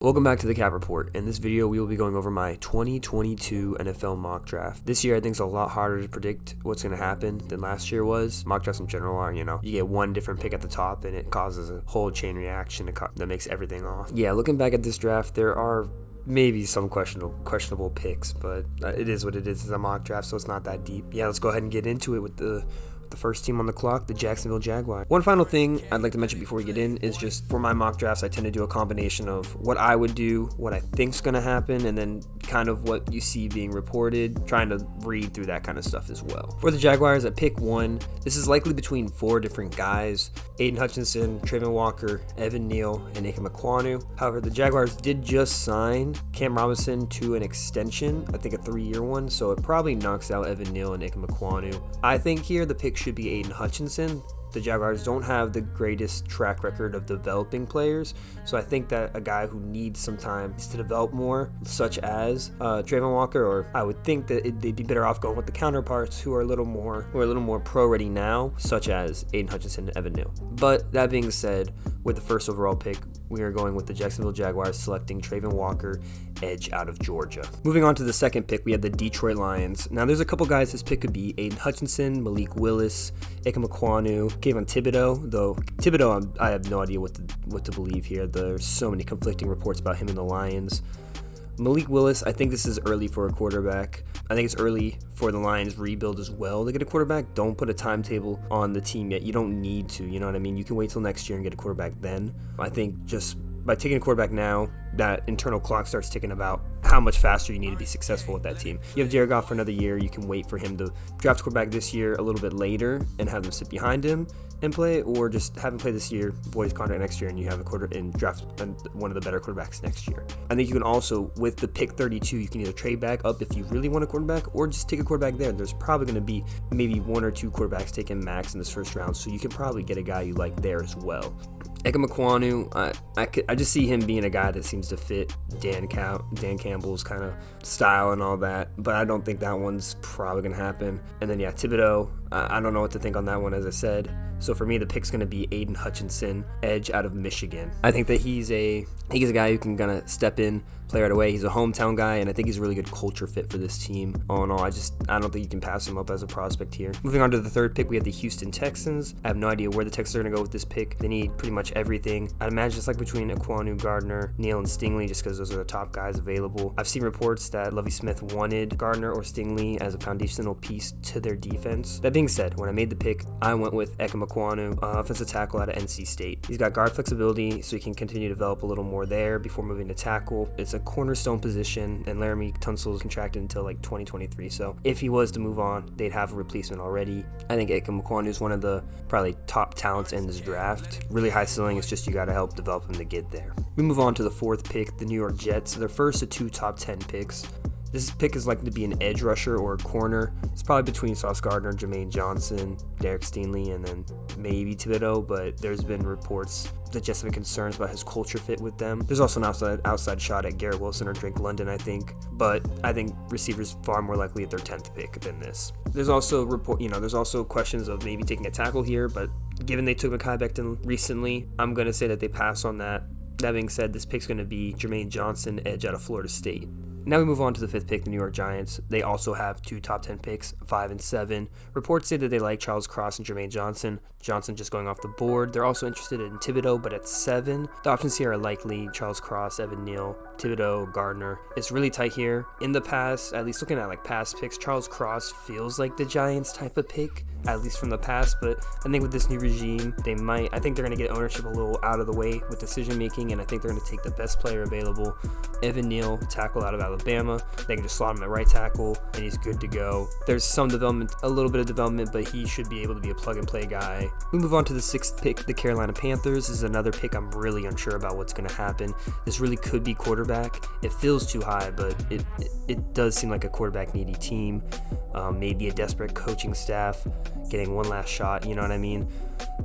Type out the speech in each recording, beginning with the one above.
Welcome back to the Cap Report. In this video, we will be going over my 2022 NFL mock draft. This year, I think it's a lot harder to predict what's going to happen than last year was. Mock drafts in general are, you get one different pick at the top and it causes a whole chain reaction that makes everything off. Yeah, looking back at this draft, there are maybe some questionable picks, but it is what it is. It's a mock draft, so it's not that deep. Yeah, let's go ahead and get into it with the first team on the clock, the Jacksonville Jaguar. One final thing I'd like to mention before we get in is just for my mock drafts, I tend to do a combination of what I would do, what I think's going to happen, and then kind of what you see being reported, trying to read through that kind of stuff as well. For the Jaguars, at pick 1, this is likely between 4 different guys: Aiden Hutchinson, Trayvon Walker, Evan Neal, and Ikem Ekwonu. However, the Jaguars did just sign Cam Robinson to an extension, I think a 3-year one, so it probably knocks out Evan Neal and Ikem Ekwonu. I think here the pick should be Aiden Hutchinson. The Jaguars don't have the greatest track record of developing players, so I think that a guy who needs some time to develop more, such as Trayvon Walker, or I would think that they'd be better off going with the counterparts who are a little more pro ready now, such as Aiden Hutchinson and Evan Neal. But that being said, with the first overall pick, we are going with the Jacksonville Jaguars selecting Trayvon Walker, edge out of Georgia. Moving on to the second pick, we have the Detroit Lions. Now, there's a couple guys this pick could be: Aiden Hutchinson, Malik Willis, Ikem Ekwonu, Kayvon Thibodeaux. Though Thibodeaux, I have no idea what to believe here. There's so many conflicting reports about him in the Lions. Malik Willis, I think this is early for a quarterback. I think it's early for the Lions rebuild as well to get a quarterback. Don't put a timetable on the team yet. You don't need to, you know what I mean? You can wait till next year and get a quarterback then. I think just by taking a quarterback now, that internal clock starts ticking about how much faster you need to be successful with that team. You have Jared Goff for another year. You can wait for him to draft a quarterback this year a little bit later and have them sit behind him and play, or just have him play this year, void his contract next year, and you have a quarter and draft one of the better quarterbacks next year. I think you can also, with the pick 32, you can either trade back up if you really want a quarterback, or just take a quarterback there. There's probably going to be maybe 1 or 2 quarterbacks taken max in this first round, so you can probably get a guy you like there as well. Ikem Ekwonu, I just see him being a guy that seems to fit Dan Campbell's kind of style and all that, but I don't think that one's probably going to happen. And then, yeah, Thibodeaux, I don't know what to think on that one, as I said. So for me, the pick's going to be Aiden Hutchinson, edge out of Michigan. I think that he's a guy who can kind of step in, play right away. He's a hometown guy, and I think he's a really good culture fit for this team. All in all, I don't think you can pass him up as a prospect here. Moving on to the third pick, we have the Houston Texans. I have no idea where the Texans are going to go with this pick. They need pretty much everything. I'd imagine it's like between Ekwonu, Gardner, Neal, and Stingley, just because those are the top guys available. I've seen reports that Lovie Smith wanted Gardner or Stingley as a foundational piece to their defense. That being said, when I made the pick, I went with Ikem Ekwonu, offensive tackle out of NC State. He's got guard flexibility, so he can continue to develop a little more there before moving to tackle. It's a cornerstone position, and Laramie Tunsil's contracted until like 2023, so if he was to move on, they'd have a replacement already. I think Ikem Ekwonu is one of the probably top talents in this draft. Really high ceiling, it's just you got to help develop him to get there. We move on to the fourth pick, the New York Jets. Their first of 2 top 10 picks. This pick is likely to be an edge rusher or a corner. It's probably between Sauce Gardner, Jermaine Johnson, Derek Stingley, and then maybe Thibodeaux, but there's been reports that Jets have been concerned about his culture fit with them. There's also an outside shot at Garrett Wilson or Drake London, I think, but I think receivers far more likely at their 10th pick than this. There's also there's also questions of maybe taking a tackle here, but given they took Mekhi Becton recently, I'm going to say that they pass on that. That being said, this pick's going to be Jermaine Johnson, edge out of Florida State. Now we move on to the 5th pick, the New York Giants. They also have 2 top 10 picks, 5 and 7. Reports say that they like Charles Cross and Jermaine Johnson. Johnson just going off the board. They're also interested in Thibodeaux, but at 7. The options here are likely Charles Cross, Evan Neal, Thibodeaux, Gardner. It's really tight here. In the past, at least looking at like past picks, Charles Cross feels like the Giants type of pick, at least from the past, but I think with this new regime, I think they're going to get ownership a little out of the way with decision making, and I think they're going to take the best player available, Evan Neal, tackle out of Alabama. They can just slot him at right tackle, and he's good to go. There's some development, a little bit of development, but he should be able to be a plug-and-play guy. We move on to the 6th pick, the Carolina Panthers. This is another pick I'm really unsure about what's going to happen. This really could be quarterback. It feels too high, but it does seem like a quarterback-needy team. Maybe a desperate coaching staff getting one last shot, you know what I mean?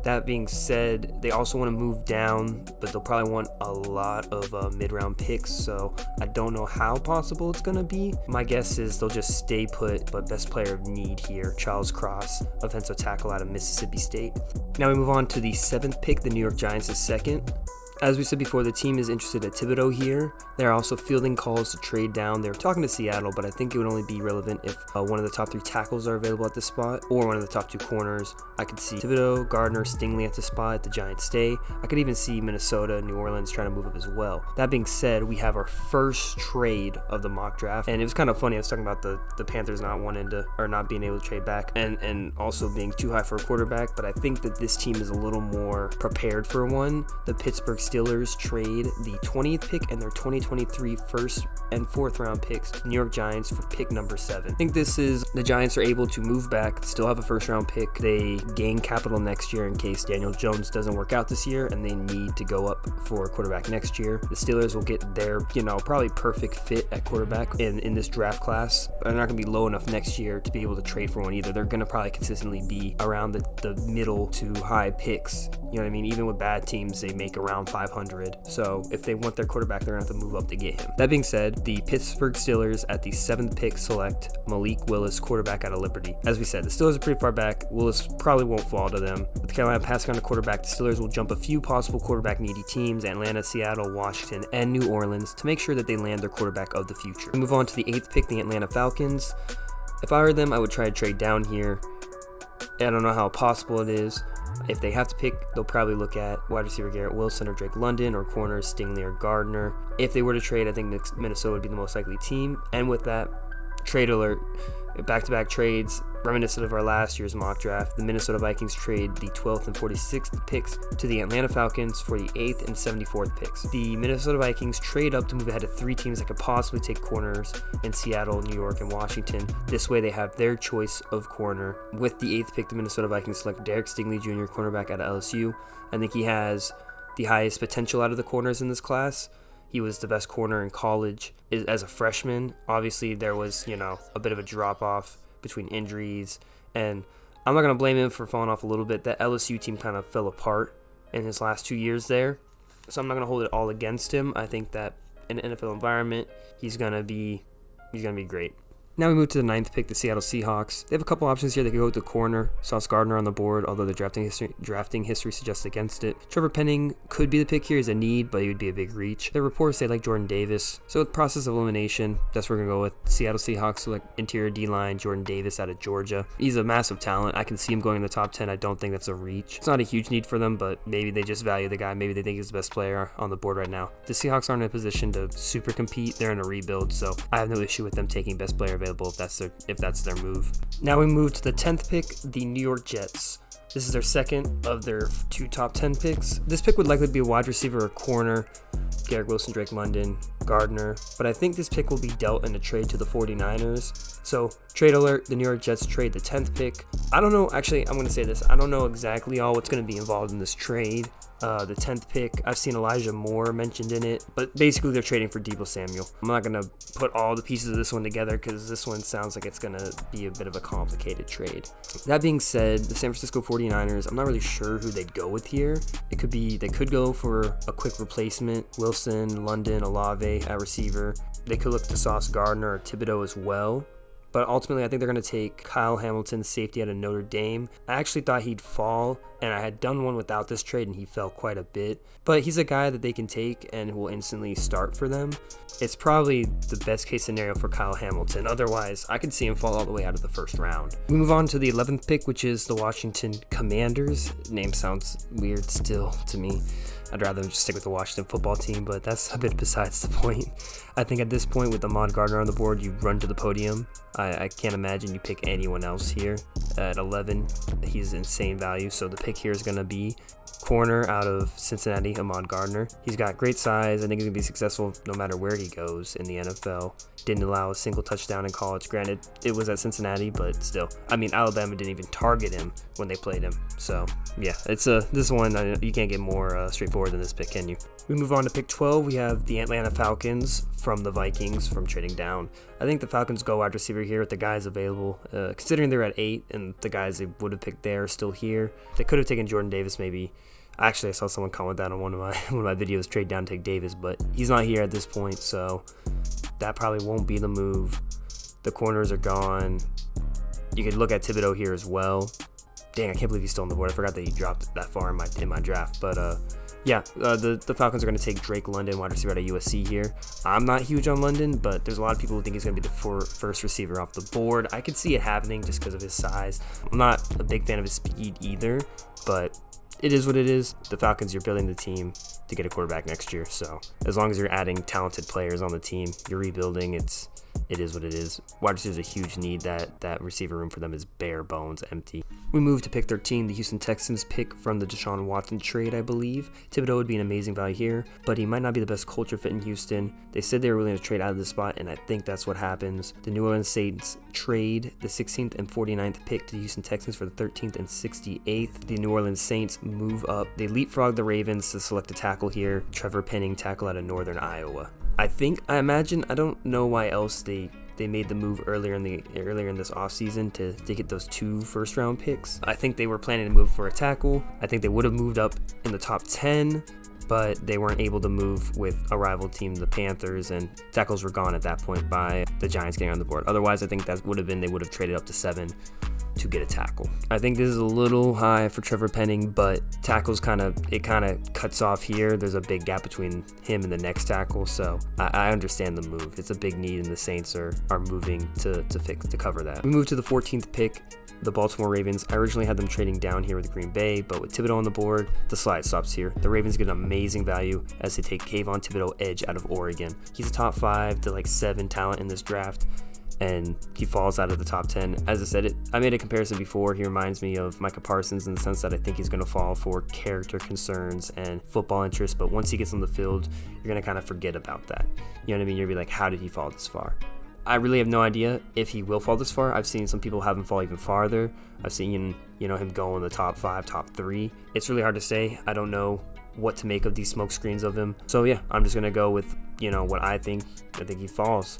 That being said, they also want to move down, but they'll probably want a lot of mid-round picks, so I don't know how possible it's going to be. My guess is they'll just stay put, but best player of need here, Charles Cross, offensive tackle out of Mississippi State. Now we move on to the 7th pick. The New York Giants is second. As we said before, the team is interested at Thibodeau here. They're also fielding calls to trade down. They're talking to Seattle, but I think it would only be relevant if one of the top 3 tackles are available at this spot, or one of the top 2 corners. I could see Thibodeau, Gardner, Stingley at the spot if the Giants stay. I could even see Minnesota, New Orleans trying to move up as well. That being said, we have our first trade of the mock draft, and it was kind of funny. I was talking about the Panthers not wanting to, or not being able to trade back, and also being too high for a quarterback, but I think that this team is a little more prepared for one. The Pittsburgh Steelers trade the 20th pick and their 2023 first and 4th round picks to the New York Giants for pick number 7. I think this is, the Giants are able to move back, still have a first round pick. They gain capital next year in case Daniel Jones doesn't work out this year and they need to go up for a quarterback next year. The Steelers will get their, probably perfect fit at quarterback in this draft class. They're not going to be low enough next year to be able to trade for one either. They're going to probably consistently be around the middle to high picks. You know what I mean? Even with bad teams, they make around 500. So if they want their quarterback, they're going to have to move up to get him. That being said, the Pittsburgh Steelers at the 7th pick select Malik Willis, quarterback out of Liberty. As we said, the Steelers are pretty far back. Willis probably won't fall to them. With Carolina passing on a quarterback, the Steelers will jump a few possible quarterback needy teams, Atlanta, Seattle, Washington, and New Orleans, to make sure that they land their quarterback of the future. We move on to the 8th pick, the Atlanta Falcons. If I were them, I would try to trade down here. I don't know how possible it is. If they have to pick, they'll probably look at wide receiver Garrett Wilson or Drake London, or corners Stingley or Gardner. If they were to trade, I think Minnesota would be the most likely team. And with that, trade alert, back-to-back trades, reminiscent of our last year's mock draft. The Minnesota Vikings trade the 12th and 46th picks to the Atlanta Falcons for the 8th and 74th picks. The Minnesota Vikings trade up to move ahead of 3 teams that could possibly take corners in Seattle, New York, and Washington. This way they have their choice of corner. With the 8th pick, the Minnesota Vikings select Derek Stingley Jr., cornerback out of LSU. I think he has the highest potential out of the corners in this class. He was the best corner in college as a freshman. Obviously, there was, a bit of a drop-off between injuries, and I'm not going to blame him for falling off a little bit. That LSU team kind of fell apart in his last 2 years there, so I'm not going to hold it all against him. I think that in an NFL environment, he's going to be great. Now we move to the 9th pick, the Seattle Seahawks. They have a couple options here. They could go with the corner, Sauce Gardner on the board, although the drafting history suggests against it. Trevor Penning could be the pick here as a need, but he would be a big reach. There are reports they like Jordan Davis. So with process of elimination, that's what we're going to go with. Seattle Seahawks select interior D-line Jordan Davis out of Georgia. He's a massive talent. I can see him going in the top 10. I don't think that's a reach. It's not a huge need for them, but maybe they just value the guy. Maybe they think he's the best player on the board right now. The Seahawks aren't in a position to super compete. They're in a rebuild, so I have no issue with them taking best player available if that's their move. Now we move to the 10th pick, the New York Jets. This is their second of their 2 top 10 picks. This pick would likely be a wide receiver or corner, Garrett Wilson, Drake London, Gardner, but I think this pick will be dealt in a trade to the 49ers. So, trade alert, the New York Jets trade the 10th pick. I don't know, actually, I'm going to say this. I don't know exactly what's going to be involved in this trade. The 10th pick, I've seen Elijah Moore mentioned in it, but basically they're trading for Deebo Samuel. I'm not going to put all the pieces of this one together because this one sounds like it's going to be a bit of a complicated trade. That being said, the San Francisco 49ers, I'm not really sure who they'd go with here. They could go for a quick replacement, Wilson, London, Olave at receiver. They could look to Sauce Gardner or Thibodeau as well. But ultimately, I think they're going to take Kyle Hamilton, safety out of Notre Dame. I actually thought he'd fall, and I had done one without this trade, and he fell quite a bit. But he's a guy that they can take and will instantly start for them. It's probably the best case scenario for Kyle Hamilton. Otherwise, I could see him fall all the way out of the first round. We move on to the 11th pick, which is the Washington Commanders. Name sounds weird still to me. I'd rather just stick with the Washington football team, but that's a bit besides the point. I think at this point, with Ahmad Gardner on the board, you run to the podium. I can't imagine you pick anyone else here. At 11, he's insane value, so the pick here is going to be corner out of Cincinnati, Ahmad Gardner. He's got great size. I think he's going to be successful no matter where he goes in the NFL. Didn't allow a single touchdown in college. Granted, it was at Cincinnati, but still. I mean, Alabama didn't even target him when they played him. So, yeah, this one, you can't get more straightforward than this pick, can you? We move on to pick 12. We have the Atlanta Falcons from the Vikings from trading down. I think the Falcons go wide receiver here with the guys available. Considering they're at 8 and the guys they would have picked there are still here. They could have taken Jordan Davis maybe. Actually, I saw someone comment that on one of my videos, trade down, take Davis, but he's not here at this point, so that probably won't be the move. The corners are gone. You could look at Thibodeau here as well. Dang, I can't believe he's still on the board. I forgot that he dropped that far in my draft, but Yeah, the Falcons are going to take Drake London, wide receiver out of USC here. I'm not huge on London, but there's a lot of people who think he's going to be the first receiver off the board. I could see it happening just because of his size. I'm not a big fan of his speed either, but it is what it is. The Falcons, you're building the team to get a quarterback next year. So as long as you're adding talented players on the team, you're rebuilding. It is what it is. Wide receiver is a huge need. That receiver room for them is bare bones empty. We move to pick 13, the Houston Texans pick from the Deshaun Watson trade, I believe. Thibodeau would be an amazing value here, but he might not be the best culture fit in Houston. They said they were willing to trade out of the spot, and I think that's what happens. The New Orleans Saints trade the 16th and 49th pick to the Houston Texans for the 13th and 68th. The New Orleans Saints move up. They leapfrog the Ravens to select a tackle here. Trevor Penning, tackle out of Northern Iowa. I don't know why else they made the move earlier in this offseason to get those 2 first-round picks. I think they were planning to move for a tackle. I think they would have moved up in the top 10, but they weren't able to move with a rival team, the Panthers, and tackles were gone at that point by the Giants getting on the board. Otherwise, I think they would have traded up to 7 to get a tackle. I think this is a little high for Trevor Penning, but tackles kind of cuts off here. There's a big gap between him and the next tackle, so I understand the move. It's a big need, and the Saints are moving to cover that. We move to the 14th pick, the Baltimore Ravens. I originally had them trading down here with Green Bay, but with Thibodeau on the board, the slide stops here. The Ravens get an amazing value as they take Kayvon Thibodeau, edge out of Oregon. He's a top 5 to 7 talent in this draft, and he falls out of the top 10. As I said, I made a comparison before. He reminds me of Micah Parsons in the sense that I think he's going to fall for character concerns and football interest, but once he gets on the field, you're going to kind of forget about that. You know what I mean? You're going to be like, how did he fall this far? I really have no idea if he will fall this far. I've seen some people have him fall even farther. I've seen him go in the top 5, top 3. It's really hard to say. I don't know what to make of these smoke screens of him. So yeah, I'm just going to go with, what I think. I think he falls.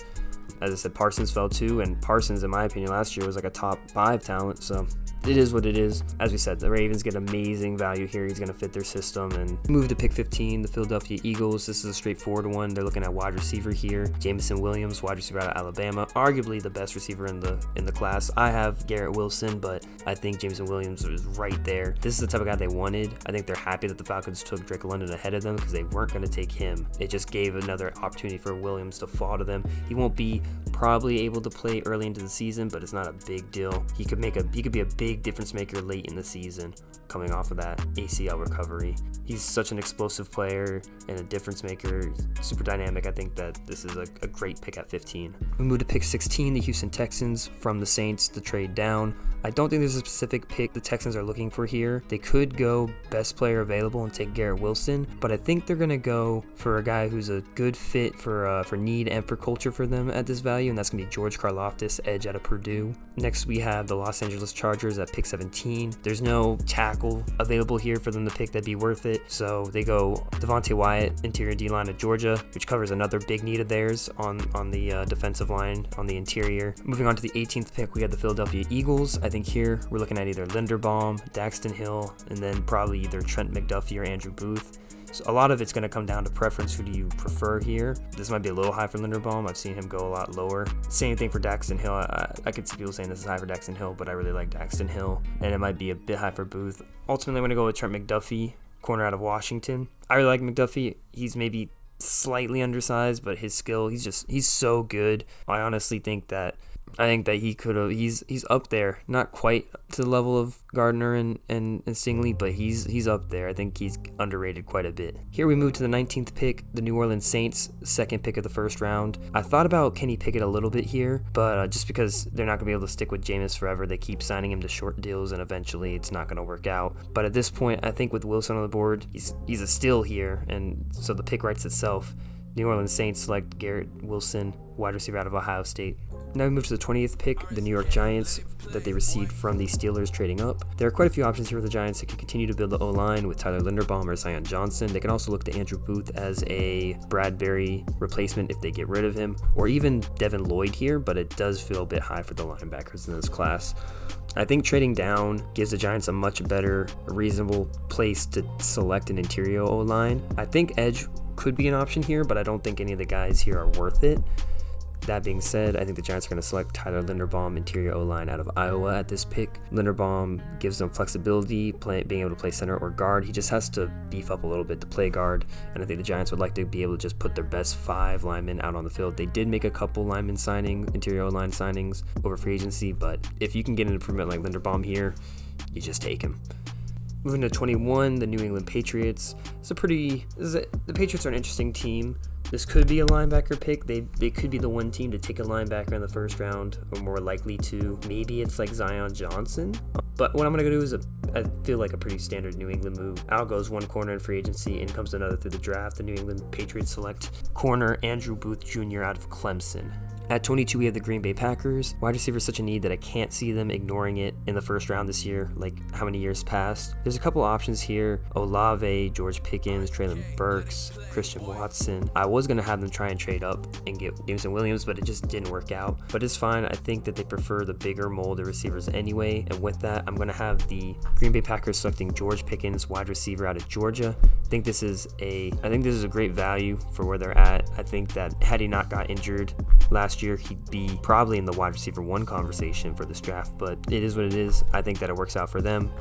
As I said, Parsons fell too, and Parsons, in my opinion, last year was a top 5 talent, so it is what it is. As we said, the Ravens get amazing value here. He's going to fit their system. And move to pick 15, the Philadelphia Eagles. This is a straightforward one. They're looking at wide receiver here. Jameson Williams, wide receiver out of Alabama, arguably the best receiver in the class. I have Garrett Wilson, but I think Jameson Williams is right there. This is the type of guy they wanted. I think they're happy that the Falcons took Drake London ahead of them because they weren't going to take him. It just gave another opportunity for Williams to fall to them. He won't be probably able to play early into the season, but it's not a big deal. He could be a big difference maker late in the season coming off of that ACL recovery. He's such an explosive player and a difference maker, super dynamic. I think that this is a great pick at 15. We move to pick 16, the Houston Texans from the Saints to trade down. I don't think there's a specific pick the Texans are looking for here. They could go best player available and take Garrett Wilson, but I think they're going to go for a guy who's a good fit for need and for culture for them at this value, and that's going to be George Karlaftis, edge out of Purdue. Next, we have the Los Angeles Chargers at pick 17. There's no tackle available here for them to pick that'd be worth it, so they go Devontae Wyatt, interior D-line of Georgia, which covers another big need of theirs on the defensive line on the interior. Moving on to the 18th pick, we got the Philadelphia Eagles. I think here we're looking at either Linderbaum, Daxton Hill, and then probably either Trent McDuffie or Andrew Booth. So a lot of it's going to come down to preference. Who do you prefer here? This might be a little high for Linderbaum. I've seen him go a lot lower. Same thing for Daxton Hill. I could see people saying this is high for Daxton Hill, but I really like Daxton Hill, and it might be a bit high for Booth. Ultimately, I'm going to go with Trent McDuffie, corner out of Washington. I really like McDuffie. He's maybe slightly undersized, but his skill, he's so good. I honestly think that he could have. He's up there, not quite to the level of Gardner and Stingley, but he's up there. I think he's underrated quite a bit. Here we move to the 19th pick, the New Orleans Saints, second pick of the first round. I thought about Kenny Pickett a little bit here, but just because they're not going to be able to stick with Jameis forever, they keep signing him to short deals, and eventually it's not going to work out. But at this point, I think with Wilson on the board, he's a steal here, and so the pick writes itself. New Orleans Saints select Garrett Wilson, wide receiver out of Ohio State. Now we move to the 20th pick, the New York Giants, that they received from the Steelers trading up. There are quite a few options here for the Giants that can continue to build the O-line with Tyler Linderbaum or Zion Johnson. They can also look to Andrew Booth as a Bradbury replacement if they get rid of him, or even Devin Lloyd here, but it does feel a bit high for the linebackers in this class. I think trading down gives the Giants a much better, reasonable place to select an interior O-line. I think edge could be an option here, but I don't think any of the guys here are worth it. That being said, I think the Giants are going to select Tyler Linderbaum, interior O-line out of Iowa at this pick. Linderbaum gives them flexibility, being able to play center or guard. He just has to beef up a little bit to play guard, and I think the Giants would like to be able to just put their best 5 linemen out on the field. They did make a couple lineman interior O-line signings over free agency, but if you can get an improvement like Linderbaum here, you just take him. Moving to 21, the New England Patriots. The Patriots are an interesting team. This could be a linebacker pick. They could be the one team to take a linebacker in the first round, or more likely to. Maybe it's like Zion Johnson. But what I'm going to go do is I feel like a pretty standard New England move. Out goes one corner in free agency, in comes another through the draft. The New England Patriots select corner Andrew Booth Jr. out of Clemson. At 22, we have the Green Bay Packers. Wide receiver is such a need that I can't see them ignoring it in the first round this year, like how many years passed. There's a couple options here. Olave, George Pickens, Traylon Burks, Christian Watson. I was going to have them try and trade up and get Jameson Williams, but it just didn't work out. But it's fine. I think that they prefer the bigger molded receivers anyway. And with that, I'm going to have the Green Bay Packers selecting George Pickens, wide receiver out of Georgia. I think this is a great value for where they're at. I think that had he not got injured last year, he'd be probably in the wide receiver 1 conversation for this draft, but it is what it is. I think that it works out for them.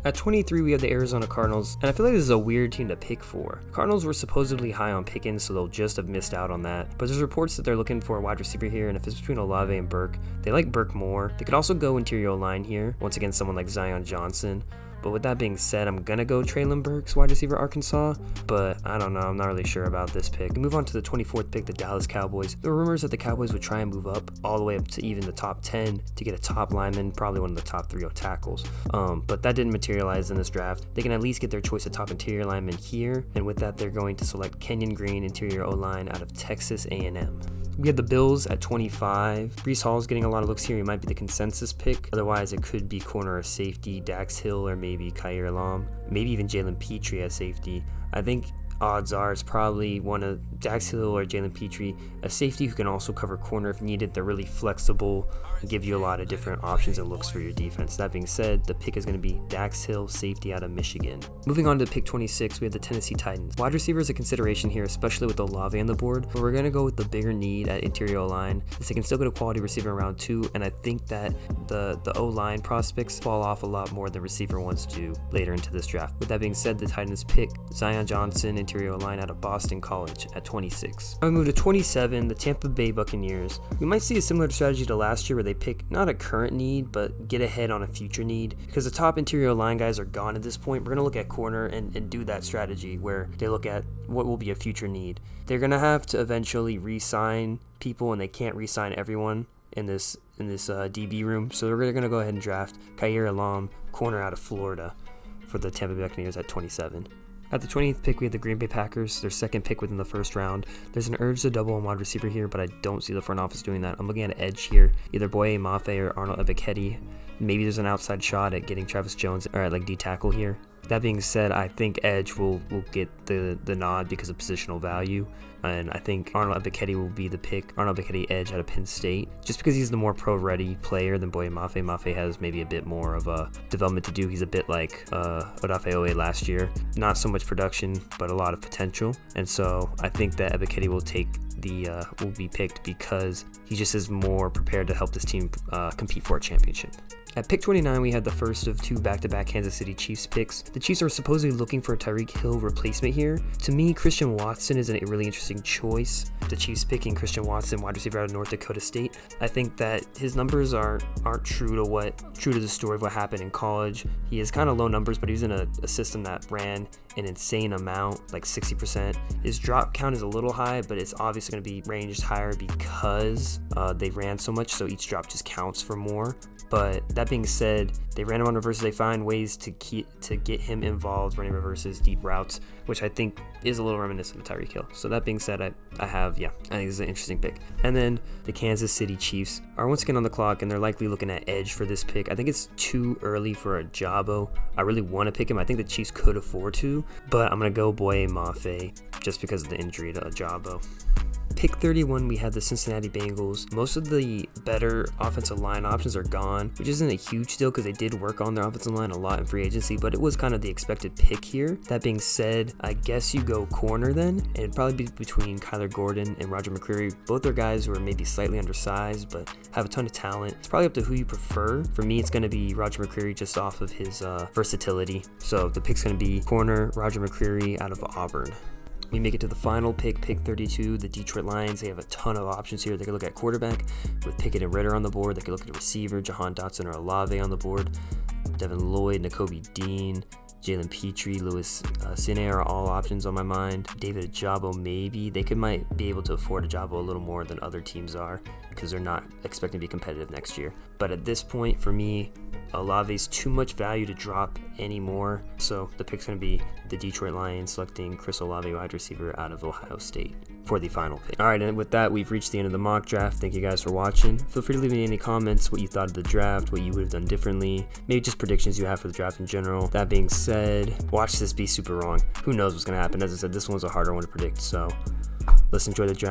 At 23, we have the Arizona Cardinals, and I feel like this is a weird team to pick for. Cardinals were supposedly high on Pickens, so they'll just have missed out on that. But there's reports that they're looking for a wide receiver here, and if it's between Olave and Burke, they like Burke more. They could also go interior line here, once again someone like Zion Johnson. But with that being said, I'm going to go Traylon Burks, wide receiver Arkansas, but I don't know. I'm not really sure about this pick. We move on to the 24th pick, the Dallas Cowboys. There were rumors that the Cowboys would try and move up all the way up to even the top 10 to get a top lineman, probably one of the top 3 tackles. But that didn't materialize in this draft. They can at least get their choice of top interior lineman here, and with that, they're going to select Kenyon Green, interior O-line out of Texas A&M. We have the Bills at 25. Breece Hall's getting a lot of looks here. He might be the consensus pick. Otherwise, it could be corner or safety, Dax Hill, or maybe Khair Elam. Maybe even Jalen Petrie as safety. I think odds are it's probably one of Dax Hill or Jalen Petrie, a safety who can also cover corner if needed. They're really flexible and give you a lot of different options and looks for your defense. That being said, the pick is going to be Dax Hill, safety out of Michigan. Moving on to pick 26, we have the Tennessee Titans. Wide receiver is a consideration here, especially with Olave on the board, but we're going to go with the bigger need at interior O-line, as they can still get a quality receiver in round 2, and I think that the O-line prospects fall off a lot more than receiver ones do later into this draft. With that being said, the Titans pick Zion Johnson, interior O-line out of Boston College at 26. Now we move to 27, the Tampa Bay Buccaneers. We might see a similar strategy to last year where they pick not a current need, but get ahead on a future need. Because the top interior line guys are gone at this point, we're going to look at corner and do that strategy where they look at what will be a future need. They're going to have to eventually re-sign people, and they can't re-sign everyone in this DB room. So they're going to go ahead and draft Khair Elam, corner out of Florida, for the Tampa Bay Buccaneers at 27. At the 20th pick, we have the Green Bay Packers, their second pick within the first round. There's an urge to double on wide receiver here, but I don't see the front office doing that. I'm looking at edge here, either Boye Mafe or Arnold Ebiketie. Maybe there's an outside shot at getting Travis Jones or at like D tackle here. That being said, I think edge will get the nod because of positional value, and I think Arnold Ebiketie will be the pick. Arnold Ebiketie edge out of Penn State, just because he's the more pro-ready player than Boye Mafe. Mafe has maybe a bit more of a development to do. He's a bit like Odafe Owe last year. Not so much production, but a lot of potential, and so I think that Ebiketie will be picked because he just is more prepared to help this team compete for a championship. At pick 29, we had the first of 2 back-to-back Kansas City Chiefs picks. The Chiefs are supposedly looking for a Tyreek Hill replacement here. To me, Christian Watson is a really interesting choice. The Chiefs picking Christian Watson, wide receiver out of North Dakota State. I think that his numbers aren't true to the story of what happened in college. He has kind of low numbers, but he was in a system that ran an insane amount, like 60%. His drop count is a little high, but it's obviously going to be ranged higher because they ran so much, so each drop just counts for more. But that being said, they ran him on reverses. They find ways to get him involved, running reverses, deep routes, which I think is a little reminiscent of Tyreek Hill. So that being said, I think this is an interesting pick. And then the Kansas City Chiefs are once again on the clock, and they're likely looking at edge for this pick. I think it's too early for a Jabo. I really want to pick him. I think the Chiefs could afford to, but I'm going to go Boye Mafe just because of the injury to Jabo. Pick 31, we have the Cincinnati Bengals. Most of the better offensive line options are gone, which isn't a huge deal because they did work on their offensive line a lot in free agency, but it was kind of the expected pick here. That being said, I guess you go corner then, and it'd probably be between Kyler Gordon and Roger McCreary. Both are guys who are maybe slightly undersized, but have a ton of talent. It's probably up to who you prefer. For me, it's going to be Roger McCreary just off of his versatility. So the pick's going to be corner Roger McCreary out of Auburn. We make it to the final pick, pick 32, the Detroit Lions. They have a ton of options here. They can look at quarterback with Pickett and Ritter on the board. They can look at a receiver, Jahan Dotson or Olave on the board. Devin Lloyd, Nakobe Dean, Jalen Petrie, Louis Cine are all options on my mind. David Ajabo maybe. They might be able to afford Ajabo a little more than other teams are because they're not expecting to be competitive next year. But at this point, for me, Olave's too much value to drop anymore. So the pick's going to be the Detroit Lions selecting Chris Olave, wide receiver out of Ohio State, for the final pick. All right, and with that, we've reached the end of the mock draft. Thank you guys for watching. Feel free to leave me any comments, what you thought of the draft, what you would have done differently, maybe just predictions you have for the draft in general. That being said, watch this be super wrong. Who knows what's going to happen? As I said, this one's a harder one to predict, so let's enjoy the draft.